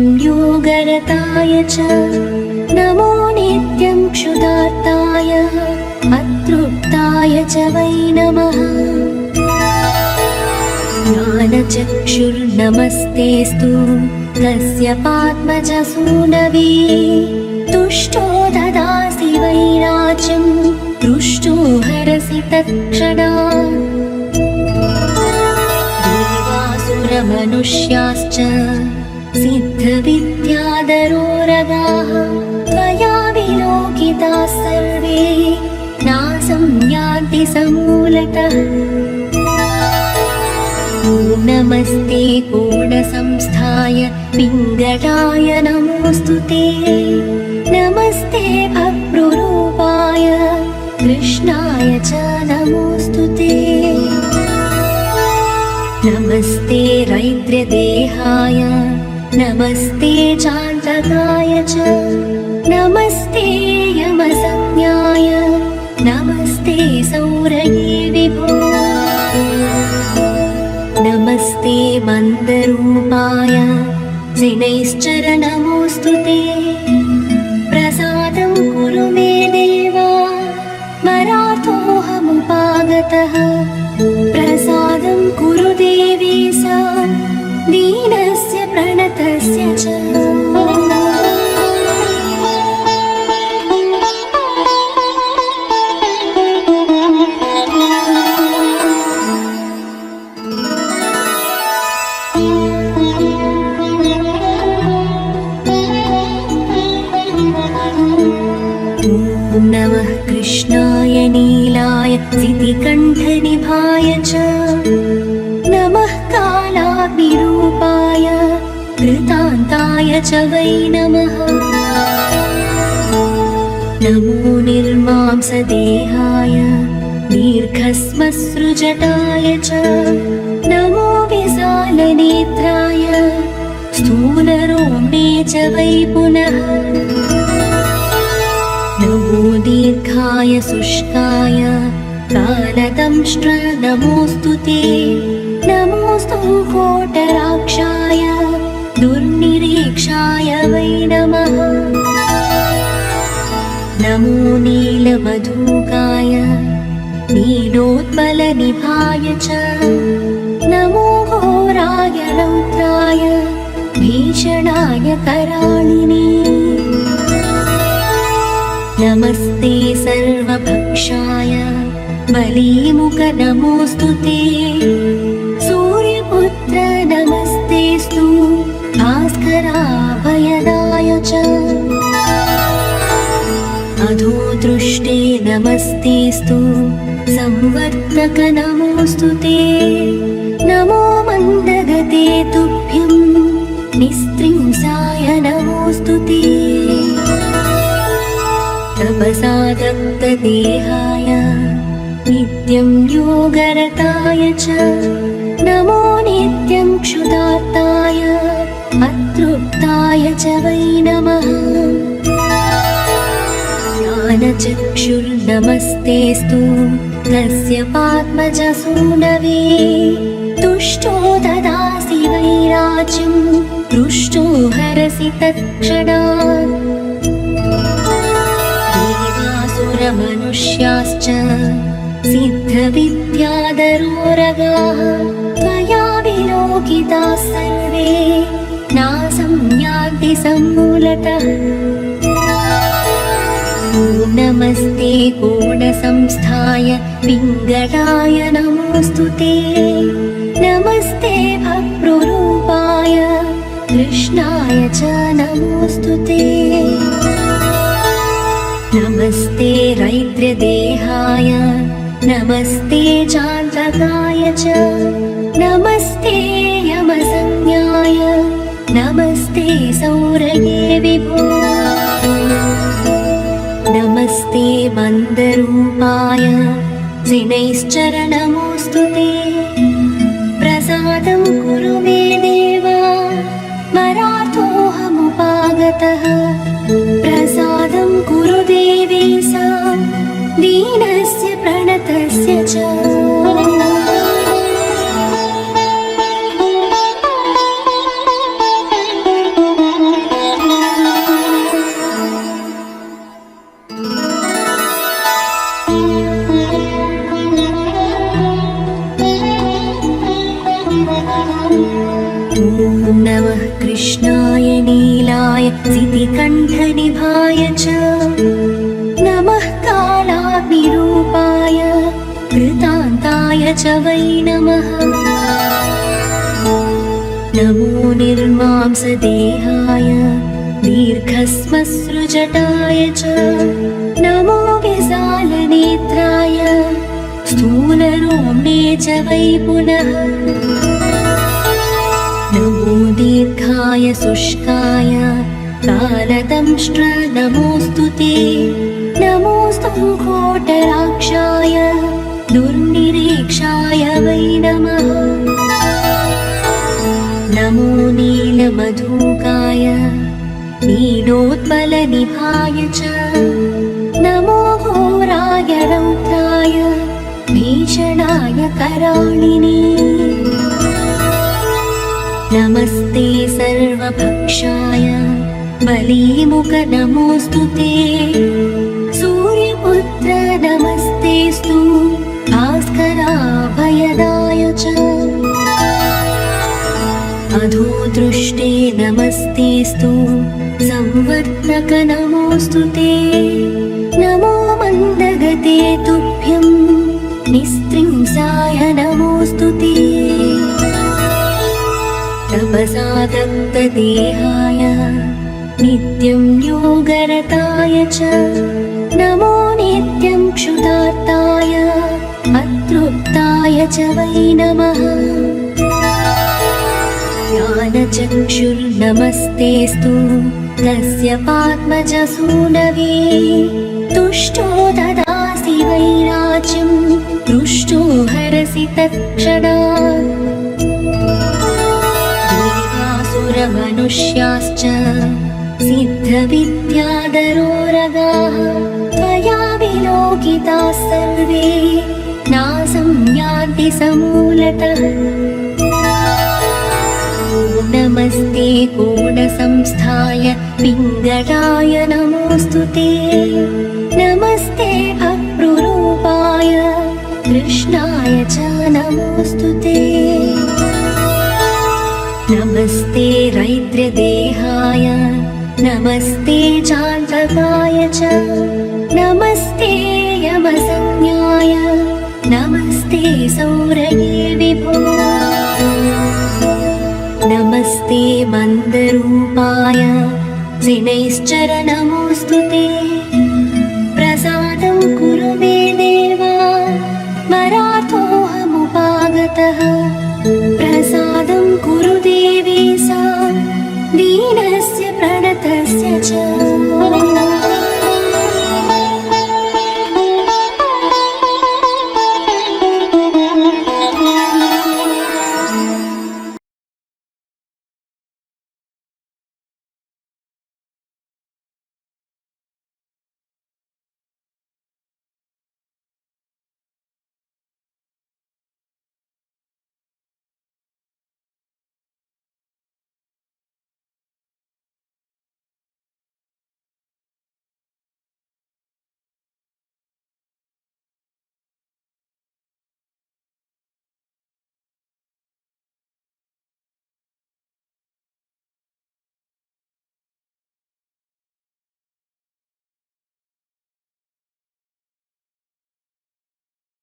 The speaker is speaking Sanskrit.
योगरताय च नमो नित्यं क्षुधार्ताय अतृप्ताय च वै नमः। ज्ञानचक्षुर्नमस्तेऽस्तु तस्य पाद्मजसूनवे तुष्टो ददासि वैराज्यं दृष्टो हरसि तत्क्षणात्। देवासुरमनुष्याश्च सिद्धविद्याधरोरगाः त्वया विलोकिताः सर्वे नासं यान्ति समूलतः। नमस्ते पूर्णसंस्थाय पिङ्गलाय नमोऽस्तु ते नमस्ते भव्रूपाय कृष्णाय च नमोऽस्तु ते। नमस्ते रैद्रदेहाय नमस्ते चाण्डकाय च नमस्ते यमसंज्ञाय नमस्ते सौरये विभो। नमस्ते मन्दरूपाय जिनैश्चर नमोऽस्तु ते प्रसादं कुरु मे देवा मराठोऽहमुपागतः। प्रसादं कुरु देवी सा दीनस्य प्रणतस्य च। नमः कृष्णाय नीलाय सितिकण्ठनिभाय च नमः कालाग्निरूपाय कृतान्ताय च वै नमः। नमो निर्मांसदेहाय दीर्घस्मसृजटाय च नमो विशालनेत्राय स्थूलरोम्णे च वै पुनः। नमो दीर्घाय शुष्काय कालदंष्ट्र नमोऽस्तु ते नमोऽस्तु कोटराक्षाय दुर्निरीक्षाय वै नमः। नमो नीलमधुकाय नीलोत्पलनिभाय च नमो घोराय रौद्राय भीषणाय कराळिने। नमस्ते सर्वभक्षाय बलीमुख नमोऽस्तु ते सूर्यपुत्र नमस्तेऽस्तु भास्कराभयदाय च। अधोदृष्टे नमस्तेऽस्तु संवर्तक नमोऽस्तु ते नमो मन्दगते तुभ्यं निस्त्रिंसाय नमोऽस्तु ते। तपसादप्तदेहाय नित्यं योगरताय च नमो नित्यं क्षुधार्ताय अतृप्ताय च वै नमः। ज्ञानचक्षुर्नमस्तेऽस्तु तस्य पाद्मजसूनवे तुष्टो ददासि वैराज्यं दृष्टो हरसि तत्क्षणात्। मनुष्याश्च सिद्धविद्याधरोरगाः त्वया विलोकिताः सर्वे नासं यान्ति समूलतः। नमस्ते पूर्णसंस्थाय पिङ्गलाय नमोऽस्तु ते नमस्ते भव्रूपाय कृष्णाय च नमोऽस्तु ते। नमस्ते रैद्रदेहाय नमस्ते चाण्डकाय च नमस्ते यमसंज्ञाय नमस्ते सौरये विभो। नमस्ते मन्दरूपाय जिनैश्चर नमोऽस्तु ते प्रसादं कुरु मे देवा मराठोऽहमुपागतः। प्रसादं कुरु देवी सा दीनस्य प्रणतस्य च। च वै नमः। नमो निर्मांसदेहाय दीर्घस्मसृजटाय च नमो विशालनेत्राय स्थूलरोम्णे च वै पुनः। नमो दीर्घाय शुष्काय कालदंष्ट्र नमोऽस्तु ते। नमोऽस्तु घोटराक्षाय दुर्निरीक्षाय वै नमः। नमो नीलमधुकाय नीलोत्पलनिभाय च नमो घोराय रौद्राय भीषणाय कराळिने। नमस्ते सर्वभक्षाय बलीमुख नमोऽस्तु ते। सूर्यपुत्र नमस्तेऽस्तु भास्कराभयदाय च। अधोदृष्टे नमस्तेऽस्तु संवर्तक नमोऽस्तु ते। नमो मन्दगते तुभ्यं निस्त्रिंसाय नमोऽस्तु ते। तपसा दग्धदेहाय नित्यं योगरताय च नमो नित्यं क्षुधार्ताय अतृप्ताय च वै नमः। ज्ञानचक्षुर्नमस्तेऽस्तु तस्य पात्मजसूनवे। तुष्टो ददासि वैराज्यं दृष्टो हरसि तत्क्षणात्। देवासुरमनुष्याश्च सिद्धविद्याधरोरगाः त्वया विलोकिताः सर्वे नासं यान्ति समूलतः। नमस्ते कोणसंस्थाय पिङ्गलाय नमोऽस्तु ते। नमस्ते भक्तृरूपाय कृष्णाय च नमोऽस्तु ते। नमस्ते रैद्रदेहाय नमस्ते चान्द्रकाय च नमस्ते यमसंज्ञाय नमस्ते सौरये विभो। नमस्ते मन्दरूपाय जिनैश्चर नमोऽस्तु ते।